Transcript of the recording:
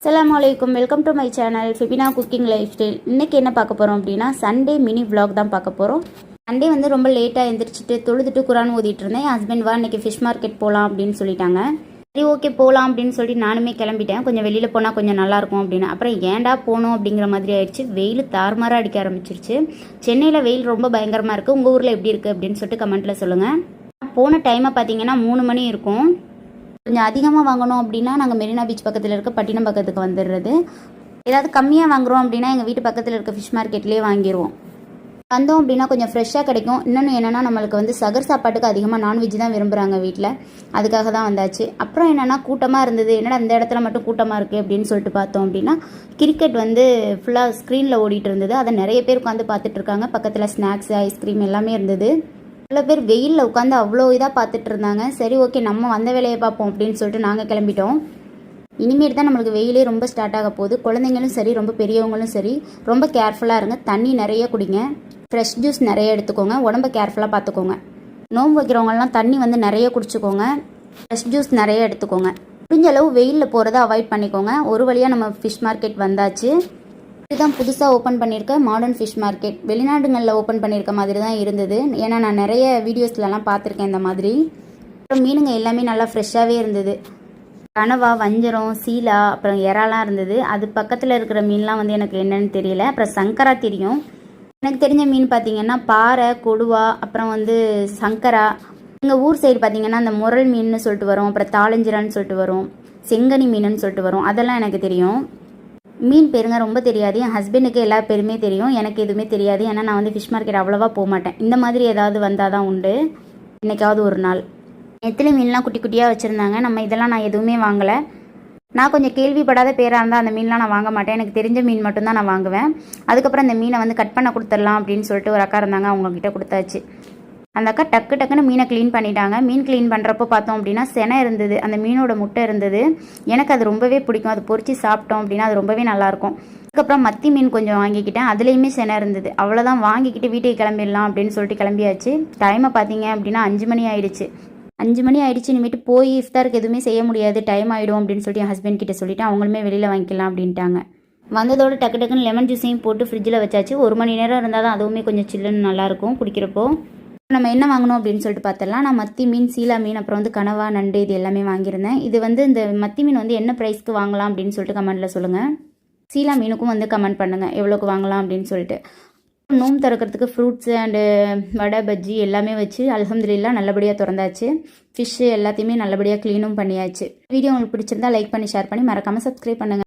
அஸ்ஸலாமுஅலைக்கும், welcome to my channel Fibina cooking lifestyle. இன்றைக்கி என்ன பார்க்க போகிறோம் அப்படின்னா சண்டே மினி vlog தான் பார்க்க போகிறோம். சண்டே வந்து ரொம்ப லேட்டாக எழுந்திரிச்சிட்டு தொழுதுட்டு குரான் ஓதிட்டு இருந்தேன். என் ஹஸ்பண்ட் வா இன்றைக்கி ஃபிஷ் மார்க்கெட் போகலாம் அப்படின்னு சொல்லிட்டாங்க. சரி ஓகே போகலாம் அப்படின்னு சொல்லிட்டு நானுமே கிளம்பிட்டேன். கொஞ்சம் வெளியில் போனால் கொஞ்சம் நல்லாயிருக்கும் அப்படின்னு. அப்புறம் ஏன்டா போகணும் அப்படிங்கிற மாதிரி ஆயிடுச்சு. வெயில் தாறுமாறாக அடிக்க ஆரம்பிச்சிருச்சு. சென்னையில் வெயில் ரொம்ப பயங்கரமாக இருக்குது. உங்கள் ஊரில் எப்படி இருக்குது அப்படின்னு சொல்லிட்டு கமெண்ட்டில் சொல்லுங்கள். போன டைமை பார்த்தீங்கன்னா 3 மணி இருக்கும். கொஞ்சம் அதிகமாக வாங்கணும் அப்படின்னா நாங்கள் மெரினா பீச் பக்கத்தில் இருக்க பட்டினம் பக்கத்துக்கு வந்துடுறது. ஏதாவது கம்மியாக வாங்குகிறோம் அப்படின்னா எங்கள் வீட்டு பக்கத்தில் இருக்க ஃபிஷ் மார்க்கெட்லேயே வாங்கிடுவோம். வந்தோம் அப்படின்னா கொஞ்சம் ஃப்ரெஷ்ஷாக கிடைக்கும். இன்னொன்று என்னென்னா நம்மளுக்கு வந்து சகர் சாப்பாட்டுக்கு அதிகமாக நான்வெஜ் தான் விரும்புகிறாங்க வீட்டில். அதுக்காக தான் வந்தாச்சு. அப்புறம் என்னென்னா கூட்டமாக இருந்தது. என்னடா அந்த இடத்துல மட்டும் கூட்டமாக இருக்குது அப்படின்னு சொல்லிட்டு பார்த்தோம் அப்படின்னா கிரிக்கெட் வந்து ஃபுல்லாக ஸ்க்ரீனில் ஓடிட்டு இருந்தது. அதை நிறைய பேர் உட்காந்து பார்த்துட்ருக்காங்க. பக்கத்தில் ஸ்நாக்ஸ் ஐஸ்கிரீம் எல்லாமே இருந்தது. சில பேர் வெயிலில் உட்காந்து அவ்வளோ இதாக பார்த்துட்டு இருந்தாங்க. சரி ஓகே நம்ம வந்த வேலையை பார்ப்போம் அப்படின்னு சொல்லிட்டு நாங்கள் கிளம்பிட்டோம். இனிமேட்டு தான் நம்மளுக்கு வெயிலே ரொம்ப ஸ்டார்ட் ஆக போகுது. குழந்தைங்களும் சரி ரொம்ப பெரியவங்களும் சரி ரொம்ப கேர்ஃபுல்லாக இருங்க. தண்ணி நிறைய குடிங்க. ஃப்ரெஷ் ஜூஸ் நிறைய எடுத்துக்கோங்க. உடம்ப கேர்ஃபுல்லாக பார்த்துக்கோங்க. நோன்பு வைக்கிறவங்கலாம் தண்ணி வந்து நிறைய குடிச்சுக்கோங்க. ஃப்ரெஷ் ஜூஸ் நிறைய எடுத்துக்கோங்க. முடிஞ்ச அளவு வெயிலில் போகிறத அவாய்ட் பண்ணிக்கோங்க. ஒரு வழியாக நம்ம ஃபிஷ் மார்க்கெட் வந்தாச்சு. இதுதான் புதுசாக ஓப்பன் பண்ணியிருக்க மாடர்ன் ஃபிஷ் மார்க்கெட். வெளிநாடுகளில் ஓப்பன் பண்ணியிருக்க மாதிரி தான் இருந்தது. ஏன்னா நான் நிறைய வீடியோஸ்லலாம் பார்த்துருக்கேன் இந்த மாதிரி. அப்புறம் மீனுங்க எல்லாமே நல்லா ஃப்ரெஷ்ஷாகவே இருந்தது. கனவா, வஞ்சரம், சீலா, அப்புறம் இறாலாம் இருந்தது. அது பக்கத்தில் இருக்கிற மீன்லாம் வந்து எனக்கு என்னன்னு தெரியல. அப்புறம் சங்கரா தெரியும். எனக்கு தெரிஞ்ச மீன் பார்த்திங்கன்னா பாறை, கொடுவா, அப்புறம் வந்து சங்கரா. எங்கள் ஊர் சைடு பார்த்திங்கன்னா அந்த முரல் மீன்னு சொல்லிட்டு வரும். அப்புறம் தாளஞ்சிரான்னு சொல்லிட்டு வரும். செங்கனி மீனுன்னு சொல்லிட்டு வரும். அதெல்லாம் எனக்கு தெரியும். மீன் பேருங்க ரொம்ப தெரியாது. என் ஹஸ்பண்டுக்கு எல்லா பேருமே தெரியும். எனக்கு எதுவுமே தெரியாது. ஏன்னா நான் வந்து ஃபிஷ் மார்க்கெட் அவ்வளோவா போக மாட்டேன். இந்த மாதிரி ஏதாவது வந்தால் தான் உண்டு. என்றைக்காவது ஒரு நாள் நெத்திலி மீன்லாம் குட்டி குட்டியாக வச்சுருந்தாங்க. நம்ம இதெல்லாம் நான் எதுவுமே வாங்கலை. நான் கொஞ்சம் கேள்விப்படாத பேராக இருந்தால் அந்த மீன்லாம் நான் வாங்க மாட்டேன். எனக்கு தெரிஞ்ச மீன் மட்டும்தான் நான் வாங்குவேன். அதுக்கப்புறம் அந்த மீனை வந்து கட் பண்ண கொடுத்துடலாம் அப்படின்னு சொல்லிட்டு ஒரு அக்கா இருந்தாங்க. அவங்கக்கிட்ட கொடுத்தாச்சு. அந்த அக்கா டக்குன்னு மீனை க்ளீன் பண்ணிட்டாங்க. மீன் க்ளீன் பண்ணுறப்போ பார்த்தோம் அப்படின்னா செனை இருந்தது. அந்த மீனோட முட்டை இருந்தது. எனக்கு அது ரொம்பவே பிடிக்கும். அது பொரிச்சு சாப்பிட்டோம் அப்படின்னா அது ரொம்பவே நல்லாயிருக்கும். அதுக்கப்புறம் மத்தி மீன் கொஞ்சம் வாங்கிக்கிட்டேன். அதுலேயுமே செனை இருந்தது. அவ்வளோதான் வாங்கிக்கிட்டு வீட்டுக்கு கிளம்பிடலாம் அப்படின்னு சொல்லிட்டு கிளம்பியாச்சு. டைமை பார்த்தீங்க அப்படின்னா 5 மணி ஆயிடுச்சு. 5 மணி ஆயிடுச்சு. இனிமேட்டு போய் இஃப்தாருக்கு எதுவுமே செய்ய முடியாது, டைம் ஆகிடும் அப்படின்னு சொல்லிட்டு என் ஹஸ்பண்ட் கிட்ட சொல்லிட்டு அவங்களுமே வெளியில் வாங்கிக்கலாம் அப்படின்ட்டாங்க. வந்ததோடு டக்குன்னு லெமன் ஜூஸையும் போட்டு ஃப்ரிட்ஜில் வச்சாச்சு. 1 மணி நேரம் இருந்தால் தான் அதுவுமே கொஞ்சம் சில்லுன்னு நல்லாயிருக்கும் குடிக்கிறப்போ. நம்ம என்ன வாங்கணும் அப்படின்னு சொல்லிட்டு பார்த்தலாம். நான் மத்தி மீன், சீலா மீன், அப்புறம் வந்து கனவா, நண்டு இது எல்லாமே வாங்கியிருந்தேன். இது வந்து இந்த மத்தி மீன் வந்து என்ன ப்ரைஸ்க்கு வாங்கலாம் அப்படின்னு சொல்லிட்டு கமெண்ட்டில் சொல்லுங்கள். சீலா மீனுக்கும் வந்து கமெண்ட் பண்ணுங்கள் எவ்வளோக்கு வாங்கலாம் அப்படின்னு சொல்லிட்டு. நோம்பு திறக்கிறதுக்கு ஃப்ரூட்ஸு அண்டு வடை பஜ்ஜி எல்லாமே வச்சு அல்ஹம்துலில்லாஹ் நல்லபடியாக திறந்தாச்சு. ஃபிஷ்ஷு எல்லாத்தையுமே நல்லபடியாக க்ளீனும் பண்ணியாச்சு. வீடியோ உங்களுக்கு பிடிச்சிருந்தா லைக் பண்ணி ஷேர் பண்ணி மறக்காமல் சப்ஸ்கிரைப் பண்ணுங்கள்.